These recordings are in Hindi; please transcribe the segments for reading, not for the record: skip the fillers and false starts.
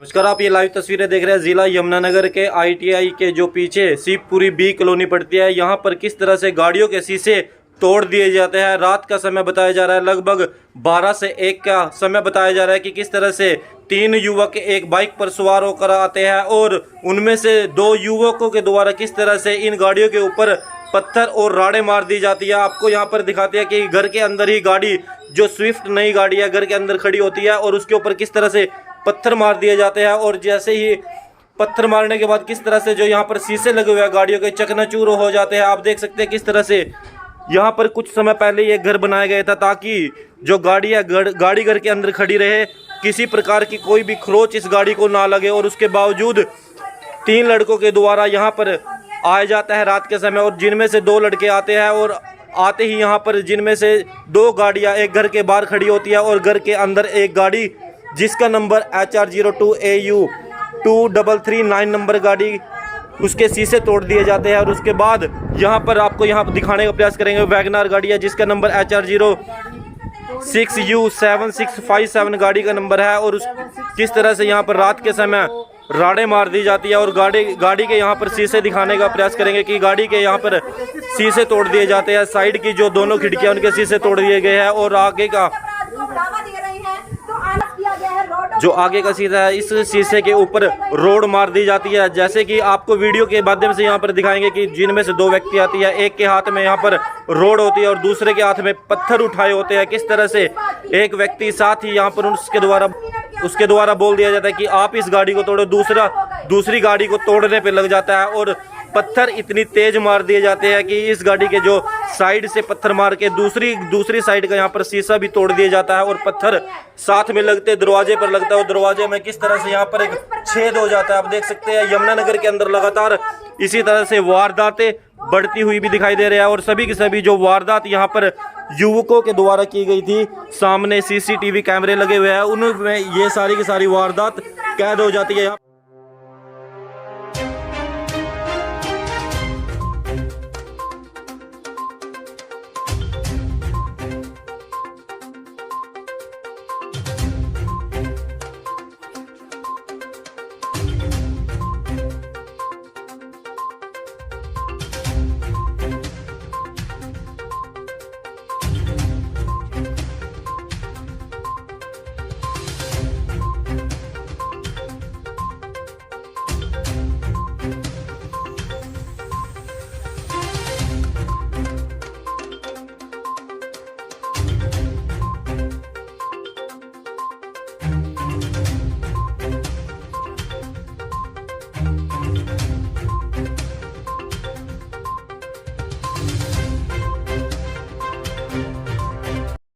नमस्कार, आप ये लाइव तस्वीरें देख रहे हैं जिला यमुनानगर के आईटीआई के जो पीछे शिवपुरी बी कॉलोनी पड़ती है। यहाँ पर किस तरह से गाड़ियों के शीशे तोड़ दिए जाते हैं। रात का समय बताया जा रहा है, लगभग 12 से 1 का समय बताया जा रहा है कि किस तरह से 3 युवक एक बाइक पर सवार होकर आते हैं और उनमें से 2 युवकों के द्वारा किस तरह से इन गाड़ियों के ऊपर पत्थर और राड़े मार दी जाती है। आपको यहाँ पर दिखाते हैं कि घर के अंदर ही गाड़ी जो स्विफ्ट नई गाड़ी है घर के अंदर खड़ी होती है और उसके ऊपर किस तरह से पत्थर मार दिए जाते हैं और जैसे ही पत्थर मारने के बाद किस तरह से जो यहाँ पर शीशे लगे हुए हैं गाड़ियों के चकनाचूर हो जाते हैं। आप देख सकते हैं किस तरह से यहाँ पर कुछ समय पहले ये घर बनाया गया था ताकि जो गाड़ी है गाड़ी घर के अंदर खड़ी रहे, किसी प्रकार की कोई भी खरोच इस गाड़ी को ना लगे। और उसके बावजूद 3 लड़कों के द्वारा यहाँ पर आया जाता है रात के समय और जिनमें से 2 लड़के आते हैं और आते ही यहाँ पर जिनमें से 2 गाड़ियाँ एक घर के बाहर खड़ी होती है और घर के अंदर एक गाड़ी जिसका नंबर HR02AU 2339 नंबर गाड़ी, उसके शीशे तोड़ दिए जाते हैं। और उसके बाद यहाँ पर आपको यहाँ दिखाने का प्रयास करेंगे वैगनार गाड़ी है जिसका नंबर HR06U 7657 गाड़ी का नंबर है और किस तरह से यहाँ पर रात के समय राड़े मार दी जाती है और गाड़ी के यहाँ पर शीशे दिखाने का प्रयास करेंगे कि गाड़ी के यहाँ पर शीशे तोड़ दिए जाते हैं। साइड की जो दोनों खिड़कियाँ उनके शीशे तोड़ दिए गए हैं और आगे का जो आगे का शीशा है इस शीशे के ऊपर रोड मार दी जाती है। जैसे कि आपको वीडियो के माध्यम से यहाँ पर दिखाएंगे कि जिनमें से 2 व्यक्ति आती है, एक के हाथ में यहाँ पर रोड होती है और दूसरे के हाथ में पत्थर उठाए होते हैं। किस तरह से एक व्यक्ति साथ ही यहाँ पर उसके द्वारा बोल दिया जाता है कि आप इस गाड़ी को तोड़ो, दूसरी गाड़ी को तोड़ने पे लग जाता है और पत्थर इतनी तेज मार दिए जाते हैं कि इस गाड़ी के जो साइड से पत्थर मार के दूसरी साइड का यहाँ पर शीशा भी तोड़ दिया जाता है और पत्थर साथ में लगते दरवाजे पर लगता है और दरवाजे में किस तरह से यहाँ पर एक छेद हो जाता है। आप देख सकते हैं यमुनानगर के अंदर लगातार इसी तरह से वारदातें बढ़ती हुई भी दिखाई दे रही है और सभी की सभी जो वारदात यहाँ पर युवकों के द्वारा की गई थी, सामने CCTV कैमरे लगे हुए हैं, उनमें ये सारी की सारी वारदात कैद हो जाती है।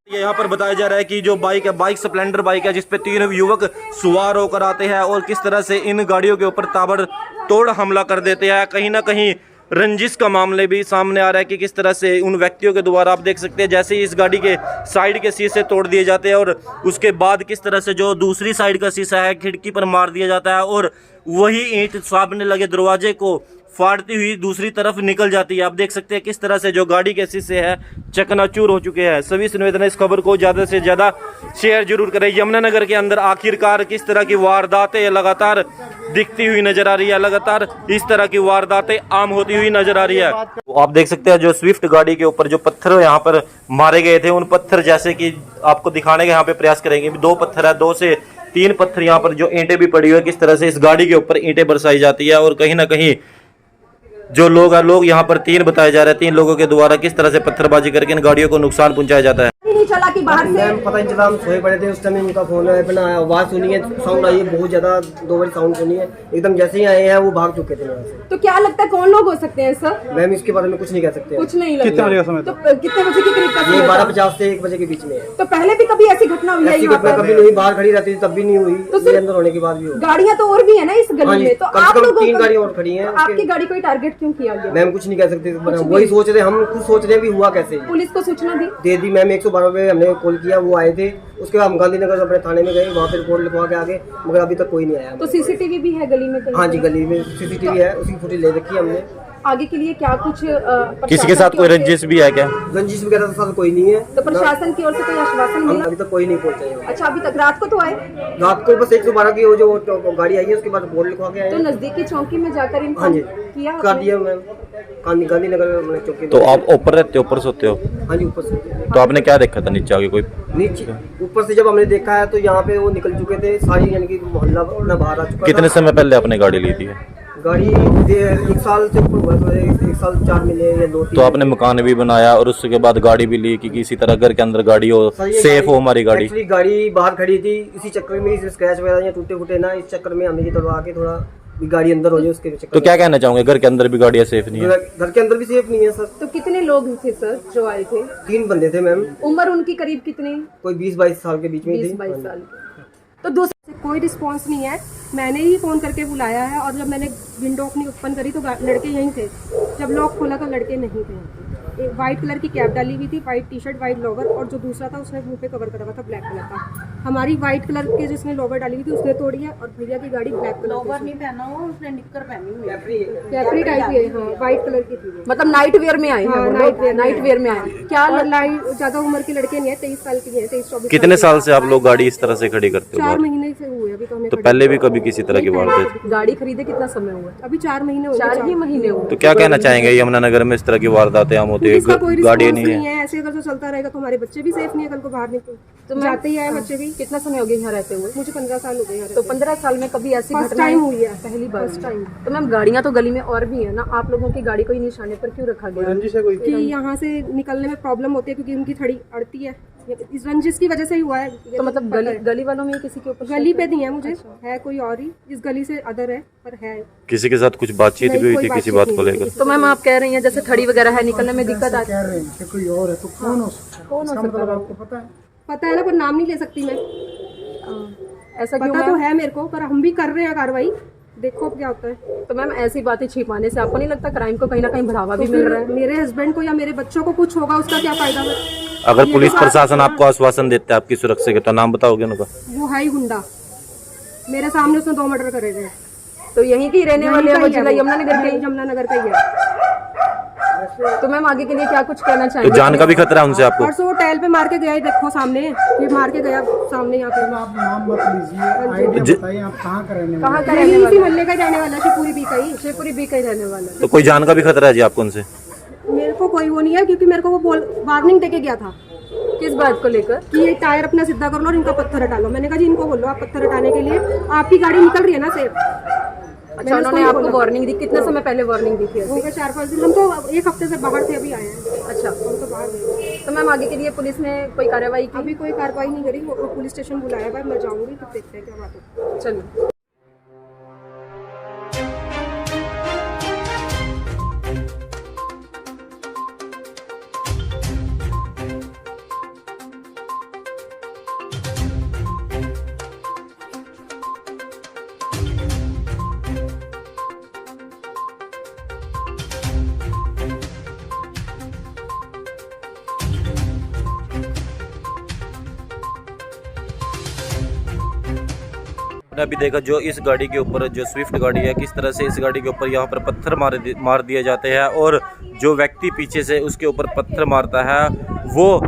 यहाँ पर बताया जा रहा है कि जो बाइक है, बाइक स्प्लेंडर बाइक है जिस पे 3 युवक सवार होकर आते हैं और किस तरह से इन गाड़ियों के ऊपर ताबड़तोड़ हमला कर देते हैं। कहीं ना कहीं रंजिश का मामले भी सामने आ रहा है कि किस तरह से उन व्यक्तियों के द्वारा आप देख सकते हैं जैसे ही इस गाड़ी के साइड के शीशे तोड़ दिए जाते हैं और उसके बाद किस तरह से जो दूसरी साइड का शीशा है खिड़की पर मार दिया जाता है और वही ईंट सामने लगे दरवाजे को फाड़ती हुई दूसरी तरफ निकल जाती है। आप देख सकते हैं किस तरह से जो गाड़ी के शीशे है चकनाचूर हो चुके हैं। सभी से निवेदन है इस खबर को ज़्यादा से ज़्यादा शेयर जरूर करें। यमुनानगर के अंदर आखिरकार किस तरह की वारदातें लगातार दिखती हुई नजर आ रही है, लगातार इस तरह की वारदातें आम होती हुई नजर आ रही है। आप देख सकते हैं जो स्विफ्ट गाड़ी के ऊपर जो पत्थर यहाँ पर मारे गए थे, उन पत्थर जैसे कि आपको दिखाने का यहाँ पे प्रयास करेंगे। 2 पत्थर है, 2 से 3 पत्थर यहाँ पर जो ईंटें भी पड़ी हुई है, किस तरह से इस गाड़ी के ऊपर ईंटें बरसाई जाती है और कहीं ना कहीं जो लोग यहाँ पर 3 बताए जा रहे हैं, 3 लोगों के द्वारा किस तरह से पत्थरबाजी करके इन गाड़ियों को नुकसान पहुंचाया जाता है। नहीं चला कि बाहर से पता नहीं चला, हम सोए पड़े थे उस टाइम। उनका फोन अपना आवाज सुनी है, साउंड आई है बहुत ज्यादा, 2 बार साउंड सुनी है, एकदम जैसे ही आए हैं वो भाग चुके थे यहाँ से। तो क्या लगता है कौन लोग हो सकते हैं सर? मैम इसके बारे में कुछ नहीं कह सकते। कुछ नहीं लगता। कितने बजे का समय तो कितने बजे के करीब का ये समय था? 12:50 से 1 बजे के बीच में है। तो पहले भी कभी ऐसी घटना हुई है ऐसी यहाँ घटना पर? कभी नहीं, बाहर खड़ी रहती थी तब भी नहीं हुई, तो ये अंदर होने के बाद भी हुई। गाड़ियाँ तो और भी है ना इस हाँ गली जी, में, तो कम से आप कम लोगों 3 को गाड़ियाँ और खड़ी हैं। आपकी गाड़ी को टारगेट क्यों किया गया? मैम कुछ नहीं कह सकते, वही सोच रहे, हम खुद सोच रहे हैं भी हुआ कैसे। पुलिस को सूचना दे दी मैम, 112 पे हमने कॉल किया, वो आए थे। उसके बाद हम गांधीनगर अपने थाने में गए, वहाँ पे रिपोर्ट लिखवा के आगे, मगर अभी तक कोई नहीं आया। तो CCTV भी है गली में? हाँ जी, गली में CCTV है, उसकी फुटेज ले रखी है हमने। आगे के लिए क्या कुछ किसी के साथ कोई रंजिश भी है क्या? रंजिश वगैरह तो साथ कोई नहीं है। तो प्रशासन की ओर से कोई आश्वासन हम मिला? अभी तक कोई नहीं पहुंचा है। अच्छा, अभी तक रात को तो आए? रात को बस 112 की वो जो गाड़ी आई है उसके बाद बोर्ड लिखवा के आए तो हैं। नजदीकी चौकी में जाकर हाँ इन्फॉर्म जी किया कर आपने? दिया मैम, गांधीनगर में मैंने चौकी। तो आप ऊपर रहते हो, ऊपर सोते हो? हाँ जी ऊपर से। तो आपने क्या देखा था नीचे आके? कोई नीचे ऊपर से जब हमने देखा है तो यहाँ पे वो निकल चुके थे सारी, यानी कि मोहल्ला अपना बाहर आ चुका कितने था। समय पहले आपने गाड़ी ली थी? गाड़ी 1 साल से ऊपर हुआ, 1 साल 4 महीने या 2-3। तो आपने मकान भी बनाया और उसके बाद गाड़ी भी ली कि किसी तरह घर के अंदर गाड़ी हो, सेफ हो हमारी गाड़ी? एक्चुअली गाड़ी बाहर खड़ी थी, इसी चक्कर में इस स्क्रैच वगैरह या टूटे फूटे ना, इस चक्कर में हमने ये तोड़वा के थोड़ा भी गाड़ी अंदर हो जाए उसके चक्कर तो क्या कहना चाहोगे, घर के अंदर भी गाड़ियाँ सेफ नहीं है? घर के अंदर भी सेफ नहीं है सर। तो कितने लोग थे सर जो आए थे? 3 बंदे थे मैम, उम्र उनकी करीब कितनी? कोई 20-22 साल के बीच में थी। 20-22 साल की। तो दूसरे से कोई रिस्पांस नहीं है। मैंने ही फ़ोन करके बुलाया है और जब मैंने विंडो अपनी ओपन करी तो लड़के यहीं थे। जब लॉक खोला तो लड़के नहीं थे। एक वाइट कलर की कैप डाली हुई थी, white T shirt, white lower, और जो दूसरा था उसने मुंह पे कवर करा हुआ था ब्लैक कलर का। हमारी वाइट कलर के जिसने लोवर डाली हुई थी उसने तोड़ी है, और भैया की गाड़ी ब्लैक कलर लोवर नहीं पहना हुआ, उसने निक्कर पहनी हुई है। कैपरी टाइप की है, हाँ वाइट कलर की थी वो। मतलब नाइट वेयर में आए हैं हाँ, वो नाइट लोग? वेयर में नाइट वेयर में आए। क्या और लाइट ज़्यादा उम्र के लड़के नहीं है, 23 साल के हैं, 23-24। कितने साल से आप लोग गाड़ी इस तरह से खड़ी करते हो 4 बाहर? महीने से हुए अभी तो हमें तो खड़े। पहले भी कभी किसी तरह की वारदात? गाड़ी खरीदे कितना समय हुआ? अभी 4 महीने हो गए। 4 ही महीने हुए। तो क्या कहना चाहेंगे, यमुनानगर में इस तरह की वारदातें आम होती इसका कोई है, गाड़ी रिस्पांस नहीं है? ऐसे अगर जो चलता रहेगा तो हमारे बच्चे भी सेफ नहीं है, कल को बाहर निकल तो जाते ही आए बच्चे भी। कितना समय हो गया यहाँ रहते हुए? मुझे 15 साल हो गए यहाँ तो रहते। 15 साल में कभी ऐसी फर्स्ट घटना टाइम हुई है, पहली बार? First time. तो मैम गाड़ियाँ तो गली में और भी है ना, आप लोगों की गाड़ी को ही निशाने पर क्यों रखा गया? कि यहाँ से निकलने में प्रॉब्लम होती है क्योंकि उनकी थड़ी अड़ती है, इस रंजिश की वजह से ही हुआ है। तो मतलब गली वालों में किसी के ऊपर गली पे नहीं है मुझे, है कोई और ही, इस गली से अदर है पर है। किसी के साथ कुछ बातचीत नहीं, भी हुई कोई थी किसी बातचीत बात को नहीं लेकर? तो मैम आप कह रही हैं जैसे थड़ी वगैरह है, निकलने में दिक्कत आती है? कह रहे हैं कि कोई और है तो कौन हो सकता है? कौन हो इसका सकता मतलब है? आपको पता है? पता है ना, पर नाम नहीं ले सकती मैं। ऐसा क्यों पता तो मैम? है मेरे को, पर हम भी कर रहे हैं कार्रवाई, देखो अब क्या होता है। तो मैम ऐसी बातें छिपाने से आपको नहीं लगता क्राइम को कहीं ना कहीं बढ़ावा भी तो मिल फिर रहा है? मेरे हस्बैंड को या मेरे बच्चों को कुछ होगा उसका क्या फायदा? अगर पुलिस प्रशासन आपको आश्वासन देते हैं आपकी सुरक्षा के, तो नाम बताओगे उनका? वो है ही गुंडा, मेरे सामने उसने 2 मर्डर करे थे। तो यहीं के ही रहने वाले हैं वो, जिला यमुनानगर के? यमुनानगर का ही है। तो मैम आगे के लिए क्या कुछ कहना तो चाहेंगे? जान का भी खतरा है उनसे आपको? परसों वो टैल पे मार के गया, देखो सामने ये मार के गया सामने यहाँ पे। आप नाम मत लीजिए, आइडिया बताइए आप कहाँ का रहने वाले कहाँ हैं? का रहने इसी वाले? मोहल्ले का ही रहने वाला है, शिवपुरी बी का ही। शिवपुरी बी का ही रहने वाला है। तो कोई जान का भी खतरा है जी आपको उनसे? मेरे को कोई वो नहीं है, क्योंकि मेरे को वो वार्निंग देके गया था किस बात को लेकर? कि ये टायर अपना सीधा कर लो और इनका पत्थर हटा लो। मैंने कहा जी इनको बोलो आप पत्थर हटाने के लिए, आपकी गाड़ी निकल रही है ना सेफ। अच्छा, उन्होंने आपको वार्निंग दी? कितने समय पहले वार्निंग दी थी? हो गए 4-5 दिन, हम तो 1 हफ्ते से बाहर थे, अभी आए हैं। अच्छा, हम तो बाहर गए। तो मैम आगे के लिए पुलिस ने कोई कार्रवाई की? अभी कोई कार्रवाई नहीं करी, वो पुलिस स्टेशन बुलाया हुआ है, मैं जाऊंगी तो देखते हैं क्या बात है। चलिए। आपने अभी देखा जो इस गाड़ी के ऊपर, जो स्विफ्ट गाड़ी है, किस तरह से इस गाड़ी के ऊपर यहाँ पर पत्थर मार दिए जाते हैं, और जो व्यक्ति पीछे से उसके ऊपर पत्थर मारता है, वो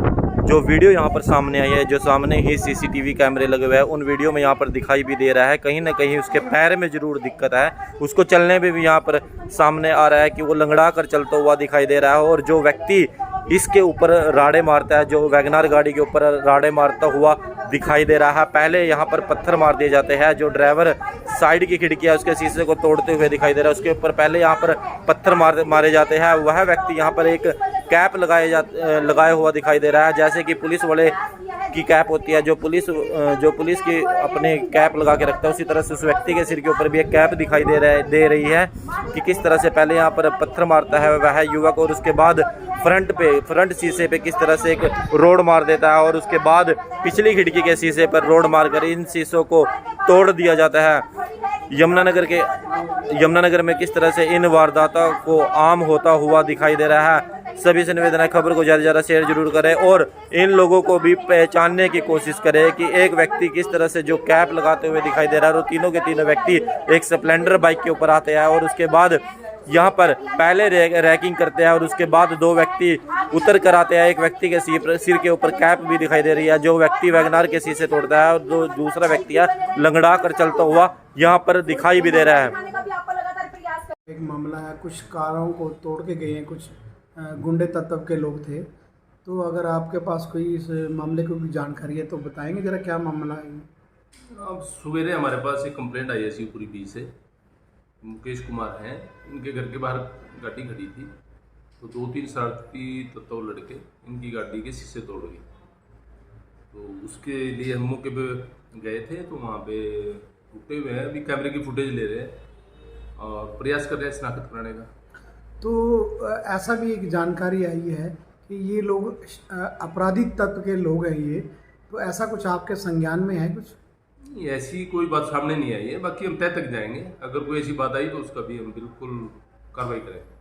जो वीडियो यहाँ पर सामने आई है, जो सामने ही सीसीटीवी कैमरे लगे हुए हैं, उन वीडियो में यहाँ पर दिखाई भी दे रहा है। कहीं ना कहीं उसके पैर में ज़रूर दिक्कत है, उसको चलने में भी यहाँ पर सामने आ रहा है कि वो लंगड़ा कर चलता हुआ दिखाई दे रहा है। और जो व्यक्ति इसके ऊपर राड़े मारता है, जो वैगनार गाड़ी के ऊपर राड़े मारता हुआ दिखाई दे रहा है, पहले यहाँ पर पत्थर मार दिए जाते हैं। जो ड्राइवर साइड की खिड़की है उसके शीशे को तोड़ते हुए दिखाई दे रहा है, उसके ऊपर पहले यहाँ पर पत्थर मारे जाते हैं। वह व्यक्ति यहाँ पर एक कैप लगाए हुआ दिखाई दे रहा है, जैसे कि पुलिस वाले की कैप होती है, जो पुलिस की अपने कैप लगा के रखता है, उसी तरह से उस व्यक्ति के सिर के ऊपर भी एक कैप दिखाई दे रही है कि किस तरह से पहले यहाँ पर पत्थर मारता है वह युवक, और उसके बाद फ्रंट शीशे पे किस तरह से एक रोड मार देता है, और उसके बाद पिछली खिड़की के शीशे पर रोड मारकर इन शीशों को तोड़ दिया जाता है। यमुनानगर में किस तरह से इन वारदातों को आम होता हुआ दिखाई दे रहा है। सभी से निवेदन है, खबर को ज़्यादा से ज़्यादा शेयर जरूर करें और इन लोगों को भी पहचानने की कोशिश करें कि एक व्यक्ति किस तरह से जो कैप लगाते हुए दिखाई दे रहा है, और तीनों के तीनों व्यक्ति एक स्प्लेंडर बाइक के ऊपर आते हैं, और उसके बाद यहाँ पर पहले रैकिंग करते हैं और उसके बाद दो व्यक्ति उतर कर आते हैं। एक व्यक्ति के सिर के ऊपर कैप भी दिखाई दे रही है। जो व्यक्ति वैगनार के शीशे तोड़ता है और जो दूसरा व्यक्ति है लंगड़ा कर चलता हुआ यहाँ पर दिखाई भी दे रहा है। एक मामला है, कुछ कारों को तोड़ के गए हैं, कुछ गुंडे तत्व के लोग थे। तो अगर आपके पास कोई इस मामले की कोई जानकारी है तो बताएंगे जरा, क्या मामला है? अब सवेरे हमारे पास एक कंप्लेंट आई है शिवपुरी बी से। मुकेश कुमार हैं, इनके घर के बाहर गाड़ी खड़ी थी तो 2-3 शरारती तत्व लड़के इनकी गाड़ी के शीशे तोड़ गए। तो उसके लिए हम मौके पे गए थे तो वहाँ पे रुके हुए हैं, अभी कैमरे की फुटेज ले रहे हैं और प्रयास कर रहे हैं शनाख्त कराने का। तो ऐसा भी एक जानकारी आई है कि ये लोग आपराधिक तत्व के लोग हैं ये, तो ऐसा कुछ आपके संज्ञान में है कुछ? ऐसी कोई बात सामने नहीं आई है, बाकी हम तय तक जाएंगे। अगर कोई ऐसी बात आई तो उसका भी हम बिल्कुल कार्रवाई करेंगे।